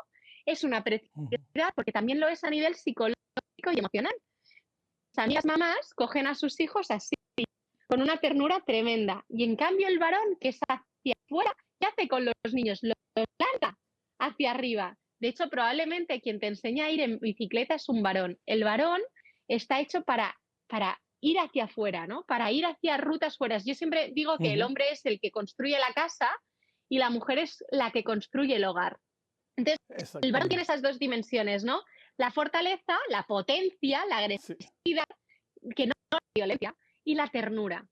es una preciosidad, porque también lo es a nivel psicológico y emocional. Las amigas mamás cogen a sus hijos así, con una ternura tremenda. Y en cambio el varón, que es hacia afuera, ¿qué hace con los niños? Los lanza hacia arriba. De hecho, probablemente quien te enseña a ir en bicicleta es un varón. El varón está hecho para ir hacia afuera, ¿no? Para ir hacia rutas fuera. Yo siempre digo que el Ujú. hombre es el que construye la casa y la mujer es la que construye el hogar. Entonces, el varón tiene Exactamente. esas dos dimensiones, ¿no? La fortaleza, la potencia, la Sí. agresividad, que no es violencia, y la ternura.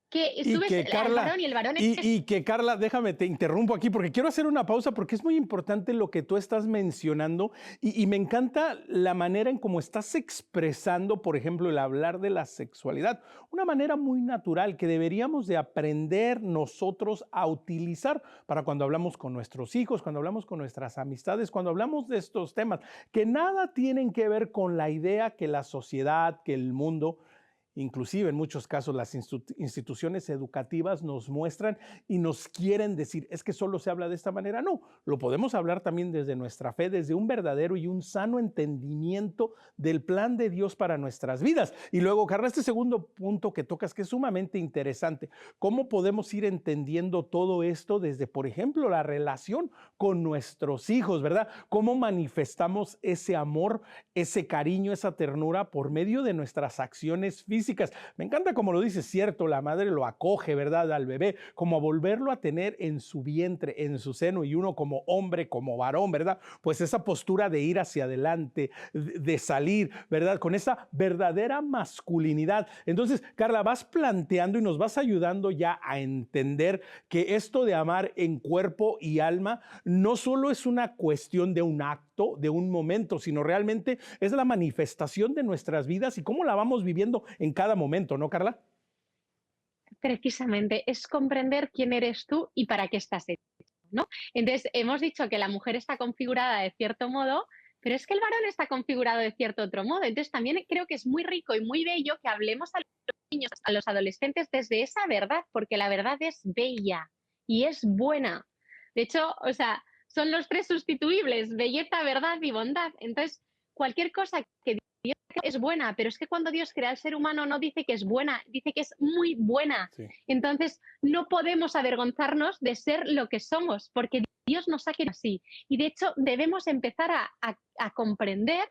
Que tú Y ves que al Carla, varón y el varón es y que Carla, déjame, te interrumpo aquí porque quiero hacer una pausa porque es muy importante lo que tú estás mencionando y me encanta la manera en cómo estás expresando, por ejemplo, el hablar de la sexualidad, una manera muy natural que deberíamos de aprender nosotros a utilizar para cuando hablamos con nuestros hijos, cuando hablamos con nuestras amistades, cuando hablamos de estos temas, que nada tienen que ver con la idea que la sociedad, que el mundo inclusive en muchos casos las instituciones educativas nos muestran y nos quieren decir, es que solo se habla de esta manera. No, lo podemos hablar también desde nuestra fe, desde un verdadero y un sano entendimiento del plan de Dios para nuestras vidas. Y luego, Carla, este segundo punto que tocas, que es sumamente interesante, ¿cómo podemos ir entendiendo todo esto desde, por ejemplo, la relación con nuestros hijos, ¿verdad? ¿Cómo manifestamos ese amor, ese cariño, esa ternura por medio de nuestras acciones físicas? físicas. Me encanta como lo dices, cierto, la madre lo acoge, ¿verdad?, al bebé, como a volverlo a tener en su vientre, en su seno, y uno como hombre, como varón, ¿verdad? Pues esa postura de ir hacia adelante, de salir, ¿verdad? Con esa verdadera masculinidad. Entonces, Carla, vas planteando y nos vas ayudando ya a entender que esto de amar en cuerpo y alma no solo es una cuestión de un acto, de un momento, sino realmente es la manifestación de nuestras vidas y cómo la vamos viviendo en cada momento, ¿no, Carla? Precisamente, es comprender quién eres tú y para qué estás hecho, ¿no? Entonces, hemos dicho que la mujer está configurada de cierto modo, pero es que el varón está configurado de cierto otro modo. Entonces, también creo que es muy rico y muy bello que hablemos a los niños, a los adolescentes desde esa verdad, porque la verdad es bella y es buena. De hecho, o sea, son los tres sustituibles, belleza, verdad y bondad. Entonces, cualquier cosa que Dios crea es buena, pero es que cuando Dios crea al ser humano no dice que es buena, dice que es muy buena. Sí. Entonces, no podemos avergonzarnos de ser lo que somos, porque Dios nos ha querido así. Y de hecho, debemos empezar a comprender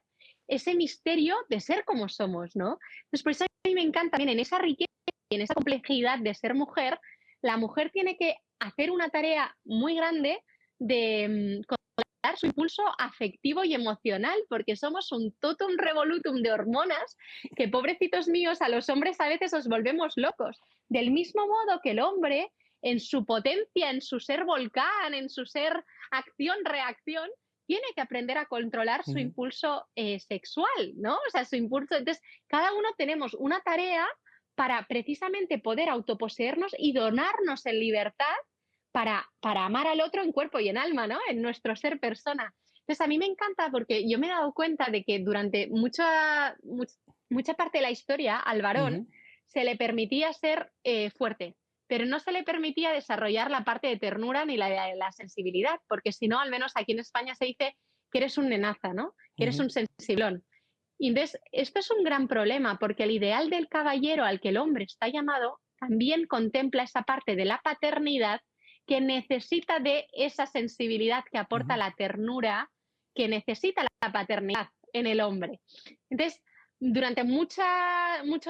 ese misterio de ser como somos, ¿no? Entonces, por eso a mí me encanta también en esa riqueza y en esa complejidad de ser mujer, la mujer tiene que hacer una tarea muy grande de controlar su impulso afectivo y emocional, porque somos un totum revolutum de hormonas que, pobrecitos míos, a los hombres a veces os volvemos locos. Del mismo modo que el hombre, en su potencia, en su ser volcán, en su ser acción-reacción, tiene que aprender a controlar su Ujú. impulso sexual, ¿no? O sea, su impulso. Entonces, cada uno tenemos una tarea para precisamente poder autoposeernos y donarnos en libertad para amar al otro en cuerpo y en alma, ¿no? En nuestro ser persona. Entonces, a mí me encanta porque yo me he dado cuenta de que durante mucha parte de la historia al varón Ujú. se le permitía ser fuerte, pero no se le permitía desarrollar la parte de ternura ni la sensibilidad, porque si no, al menos aquí en España se dice que eres un nenaza, ¿no? Que eres Ujú. un sensiblón. Y entonces, esto es un gran problema, porque el ideal del caballero al que el hombre está llamado también contempla esa parte de la paternidad que necesita de esa sensibilidad que aporta Ujú. la ternura, que necesita la paternidad en el hombre. Entonces, durante mucho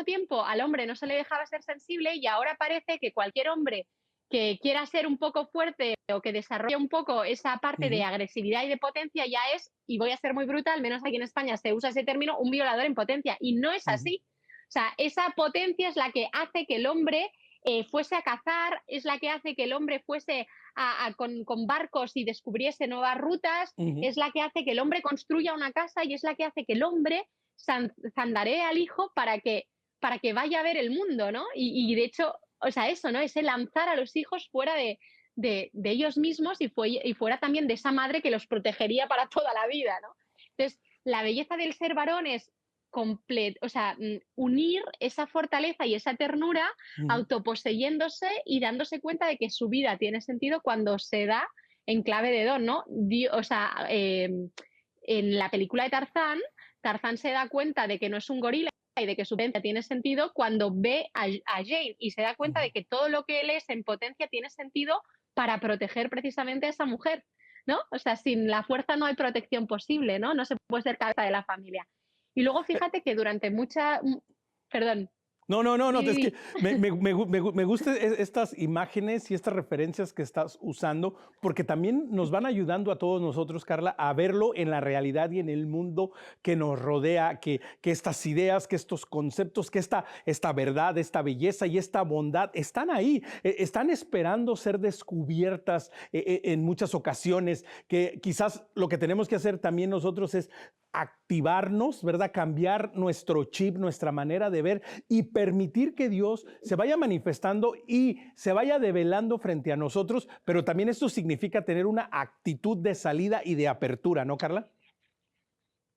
tiempo al hombre no se le dejaba ser sensible y ahora parece que cualquier hombre que quiera ser un poco fuerte o que desarrolle un poco esa parte de Ujú. agresividad y de potencia ya es, y voy a ser muy brutal, menos aquí en España se usa ese término, un violador en potencia. Y no es Ujú. así. O sea, esa potencia es la que hace que el hombre fuese a cazar, es la que hace que el hombre fuese con barcos y descubriese nuevas rutas, Ujú. es la que hace que el hombre construya una casa y es la que hace que el hombre zandaree al hijo para que vaya a ver el mundo, ¿no? Y de hecho, o sea, eso, ¿no? Ese lanzar a los hijos fuera de ellos mismos y fuera también de esa madre que los protegería para toda la vida, ¿no? Entonces, la belleza del ser varón es o sea, unir esa fortaleza y esa ternura Ujú. autoposeyéndose y dándose cuenta de que su vida tiene sentido cuando se da en clave de don, ¿no? O sea, en la película de Tarzán, Tarzán se da cuenta de que no es un gorila y de que su potencia tiene sentido cuando ve a Jane y se da cuenta Ujú. de que todo lo que él es en potencia tiene sentido para proteger precisamente a esa mujer, ¿no? O sea, sin la fuerza no hay protección posible, ¿no? No se puede ser cabeza de la familia. Y luego fíjate que durante perdón, No, no, no, no, es que y me gustan estas imágenes y estas referencias que estás usando, porque también nos van ayudando a todos nosotros, Carla, a verlo en la realidad y en el mundo que nos rodea, que estas ideas, que estos conceptos, que esta verdad, esta belleza y esta bondad están ahí, están esperando ser descubiertas en muchas ocasiones, que quizás lo que tenemos que hacer también nosotros es activarnos, ¿verdad? Cambiar nuestro chip, nuestra manera de ver y permitir que Dios se vaya manifestando y se vaya develando frente a nosotros, pero también esto significa tener una actitud de salida y de apertura, ¿no, Carla?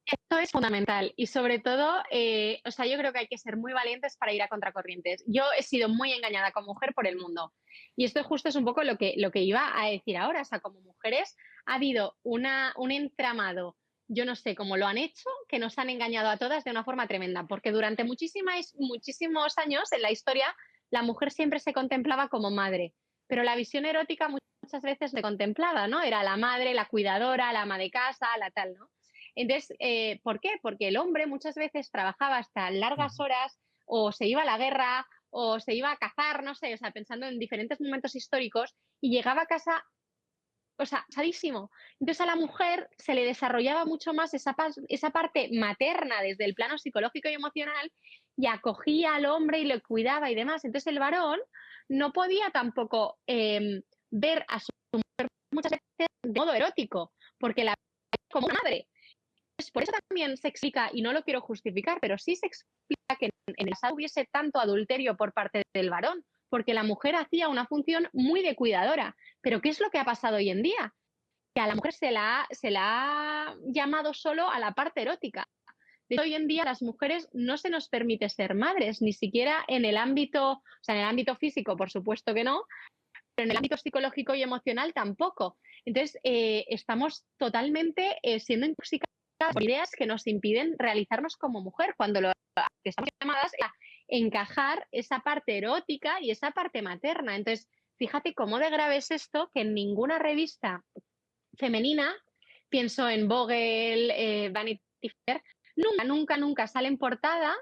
esto es fundamental y sobre todo, o sea, yo creo que hay que ser muy valientes para ir a contracorrientes. Yo he sido muy engañada como mujer por el mundo y esto justo es un poco lo que iba a decir ahora. O sea, como mujeres ha habido un entramado, yo no sé cómo lo han hecho, que nos han engañado a todas de una forma tremenda, porque durante muchísimos años en la historia la mujer siempre se contemplaba como madre, pero la visión erótica muchas veces le contemplaba, ¿no? Era la madre, la cuidadora, la ama de casa, la tal, ¿no? Entonces, ¿por qué? Porque el hombre muchas veces trabajaba hasta largas Ujú. horas, o se iba a la guerra, o se iba a cazar, no sé, o sea, pensando en diferentes momentos históricos, y llegaba a casa, o sea, sadísimo. Entonces a la mujer se le desarrollaba mucho más esa parte materna desde el plano psicológico y emocional, y acogía al hombre y lo cuidaba y demás. Entonces el varón no podía tampoco ver a su muchas veces de modo erótico, porque la veía como una madre. Pues por eso también se explica, y no lo quiero justificar, pero sí se explica que en el pasado hubiese tanto adulterio por parte del varón, porque la mujer hacía una función muy de cuidadora. Pero ¿qué es lo que ha pasado hoy en día? Que a la mujer se la ha llamado solo a la parte erótica. De hecho, hoy en día a las mujeres no se nos permite ser madres, ni siquiera en el ámbito, o sea, en el ámbito físico, por supuesto que no, pero en el ámbito psicológico y emocional tampoco. Entonces, estamos totalmente siendo intoxicadas por ideas que nos impiden realizarnos como mujer, cuando lo que estamos llamadas a encajar esa parte erótica y esa parte materna. Entonces, fíjate cómo de grave es esto, que en ninguna revista femenina, pienso en Vogue, Vanity Fair, nunca, nunca, nunca sale en portada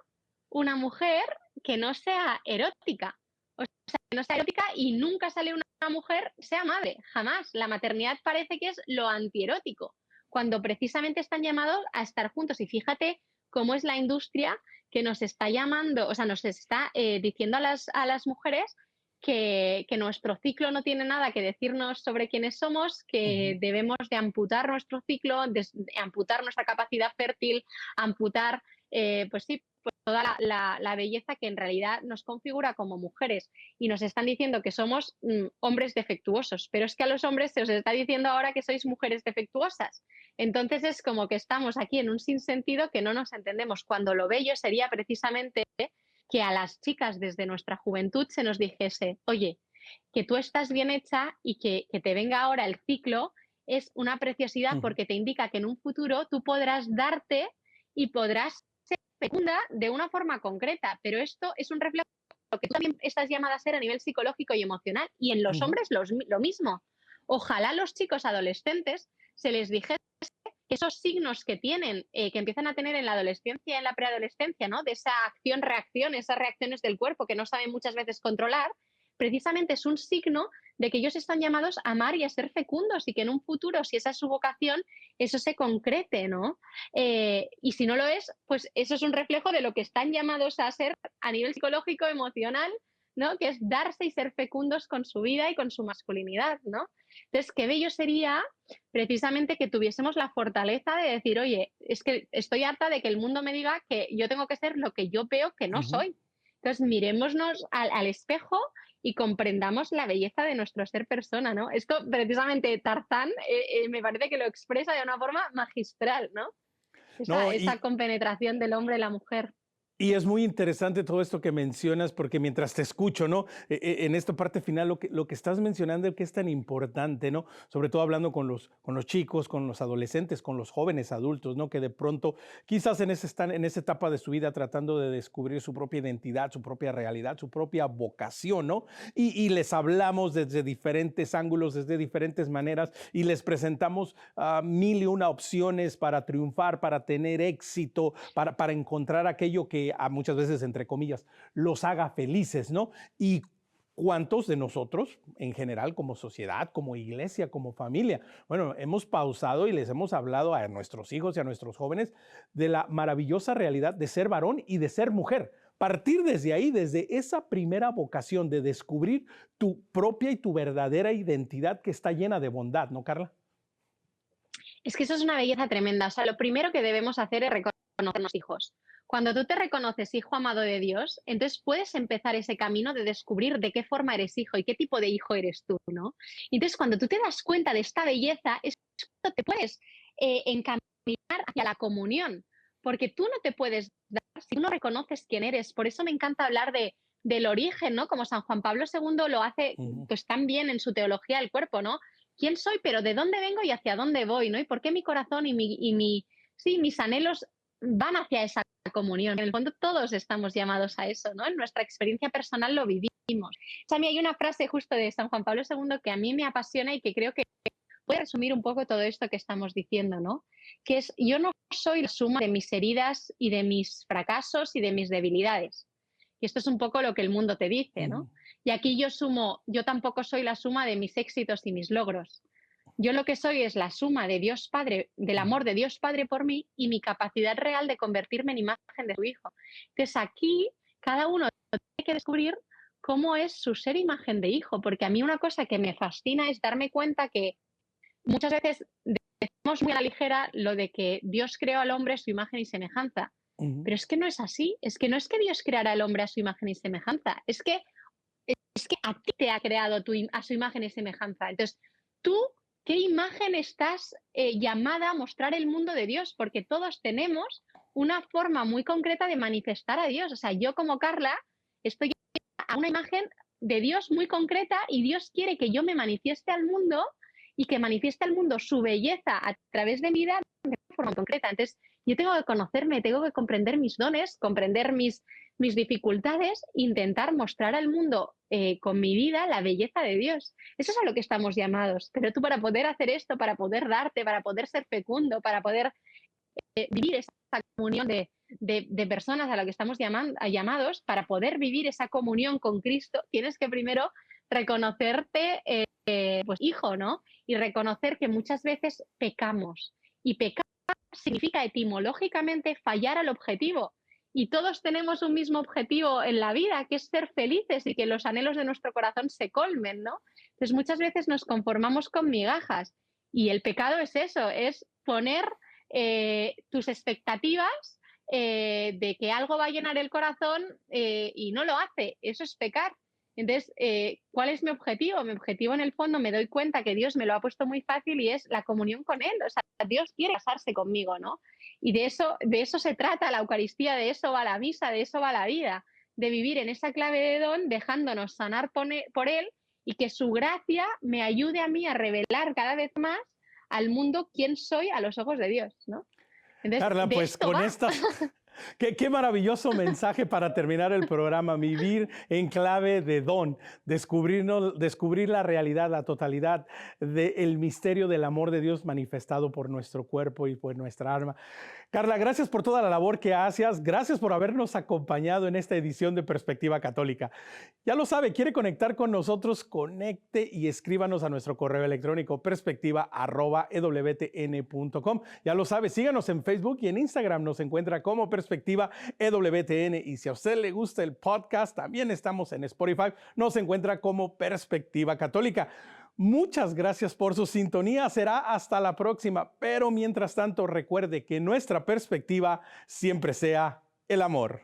una mujer que no sea erótica. O sea, que no sea erótica, y nunca sale una mujer sea madre, jamás. La maternidad parece que es lo antierótico, cuando precisamente están llamados a estar juntos. Y fíjate cómo es la industria que nos está llamando, o sea, nos está diciendo a las mujeres que nuestro ciclo no tiene nada que decirnos sobre quiénes somos, que Ujú. debemos de amputar nuestro ciclo, de amputar nuestra capacidad fértil, amputar, pues sí, pues toda la belleza que en realidad nos configura como mujeres. Y nos están diciendo que somos hombres defectuosos, pero es que a los hombres se os está diciendo ahora que sois mujeres defectuosas. Entonces es como que estamos aquí en un sinsentido que no nos entendemos, cuando lo bello sería precisamente que a las chicas desde nuestra juventud se nos dijese, oye, que tú estás bien hecha, y que te venga ahora el ciclo es una preciosidad, Ujú. porque te indica que en un futuro tú podrás darte y podrás ser fecunda de una forma concreta, pero esto es un reflejo de lo que tú también estás llamada a ser a nivel psicológico y emocional, y en los Ujú. hombres lo mismo. Ojalá los chicos adolescentes se les dijese esos signos que tienen, que empiezan a tener en la adolescencia, en la preadolescencia, ¿no? De esa acción-reacción, esas reacciones del cuerpo que no saben muchas veces controlar, precisamente es un signo de que ellos están llamados a amar y a ser fecundos, y que en un futuro, si esa es su vocación, eso se concrete, ¿no? Y si no lo es, pues eso es un reflejo de lo que están llamados a ser a nivel psicológico, emocional, ¿no? Que es darse y ser fecundos con su vida y con su masculinidad, ¿no? Entonces, qué bello sería precisamente que tuviésemos la fortaleza de decir, oye, es que estoy harta de que el mundo me diga que yo tengo que ser lo que yo veo que no Ujú. soy. Entonces, mirémonos al espejo y comprendamos la belleza de nuestro ser persona, ¿no? Esto precisamente Tarzán me parece que lo expresa de una forma magistral, ¿no? No, Esa compenetración del hombre y la mujer. y es muy interesante todo esto que mencionas, porque mientras te escucho, ¿no? En esta parte final, lo que estás mencionando, que es tan importante, ¿no? Sobre todo hablando con los chicos, con los adolescentes, con los jóvenes adultos, ¿no? Que de pronto quizás están en esa etapa de su vida tratando de descubrir su propia identidad, su propia realidad, su propia vocación, ¿no? Y les hablamos desde diferentes ángulos, desde diferentes maneras, y les presentamos mil y una opciones para triunfar, para tener éxito, para encontrar aquello que muchas veces, entre comillas, los haga felices, ¿no? Y cuántos de nosotros, en general, como sociedad, como iglesia, como familia, bueno, hemos pausado y les hemos hablado a nuestros hijos y a nuestros jóvenes de la maravillosa realidad de ser varón y de ser mujer. Partir desde ahí, desde esa primera vocación de descubrir tu propia y tu verdadera identidad que está llena de bondad, ¿no, Carla? Es que eso es una belleza tremenda. O sea, lo primero que debemos hacer es reconocernos hijos. Cuando tú te reconoces hijo amado de Dios, entonces puedes empezar ese camino de descubrir de qué forma eres hijo y qué tipo de hijo eres tú, ¿no? Y entonces, cuando tú te das cuenta de esta belleza, es cuando te puedes encaminar hacia la comunión, porque tú no te puedes dar si tú no reconoces quién eres. Por eso me encanta hablar del origen, ¿no? Como San Juan Pablo II lo hace Ujú. pues tan bien en su teología del cuerpo, ¿no? ¿Quién soy, pero de dónde vengo y hacia dónde voy, ¿no? Y por qué mi corazón sí, mis anhelos van hacia esa comunión. En el fondo todos estamos llamados a eso, ¿no? En nuestra experiencia personal lo vivimos. O sea, a mí hay una frase justo de San Juan Pablo II que a mí me apasiona y que creo que puede resumir un poco todo esto que estamos diciendo, ¿no? Que es, yo no soy la suma de mis heridas y de mis fracasos y de mis debilidades. Y esto es un poco lo que el mundo te dice, Ujú, ¿no? Y aquí yo tampoco soy la suma de mis éxitos y mis logros. Yo lo que soy es la suma de Dios Padre, del ujú, amor de Dios Padre por mí y mi capacidad real de convertirme en imagen de su Hijo. Entonces aquí cada uno tiene que descubrir cómo es su ser imagen de hijo, porque a mí una cosa que me fascina es darme cuenta que muchas veces decimos muy a la ligera lo de que Dios creó al hombre a su imagen y semejanza, ujú. pero es que no es así, es que no es que Dios creara al hombre a su imagen y semejanza, es que a ti te ha creado a su imagen y semejanza. Entonces, tú, ¿qué imagen estás llamada a mostrar el mundo de Dios? Porque todos tenemos una forma muy concreta de manifestar a Dios. O sea, yo como Carla estoy a una imagen de Dios muy concreta y Dios quiere que yo me manifieste al mundo y que manifieste al mundo su belleza a través de mi vida de una forma concreta. Entonces, yo tengo que conocerme, tengo que comprender mis dones, comprender mis dificultades, intentar mostrar al mundo con mi vida la belleza de Dios. Eso es a lo que estamos llamados. Pero tú para poder hacer esto, para poder darte, para poder ser fecundo, para poder vivir esa comunión de personas a la que estamos llamados, para poder vivir esa comunión con Cristo, tienes que primero reconocerte pues hijo, ¿no? Y reconocer que muchas veces pecamos. Y pecar significa etimológicamente fallar al objetivo. Y todos tenemos un mismo objetivo en la vida, que es ser felices y que los anhelos de nuestro corazón se colmen, ¿no? Entonces muchas veces nos conformamos con migajas. Y el pecado es eso, es poner tus expectativas de que algo va a llenar el corazón y no lo hace. Eso es pecar. Entonces, ¿cuál es mi objetivo? Mi objetivo en el fondo me doy cuenta que Dios me lo ha puesto muy fácil y es la comunión con Él. O sea, Dios quiere casarse conmigo, ¿no? Y de eso se trata la Eucaristía, de eso va la misa, de eso va la vida, de vivir en esa clave de don, dejándonos sanar por Él y que su gracia me ayude a mí a revelar cada vez más al mundo quién soy a los ojos de Dios, ¿no? Entonces, Carla, de pues esto con va. estas, qué maravilloso mensaje para terminar el programa, vivir en clave de don, descubrir la realidad, la totalidad del misterio del amor de Dios manifestado por nuestro cuerpo y por nuestra alma. Carla, gracias por toda la labor que haces, gracias por habernos acompañado en esta edición de Perspectiva Católica. Ya lo sabe, quiere conectar con nosotros, conecte y escríbanos a nuestro correo electrónico perspectiva@ewtn.com. Ya lo sabe, síganos en Facebook y en Instagram nos encuentra como Perspectiva EWTN. Y si a usted le gusta el podcast, también estamos en Spotify, nos encuentra como Perspectiva Católica. Muchas gracias por su sintonía. Será hasta la próxima. Pero mientras tanto, recuerde que nuestra perspectiva siempre sea el amor.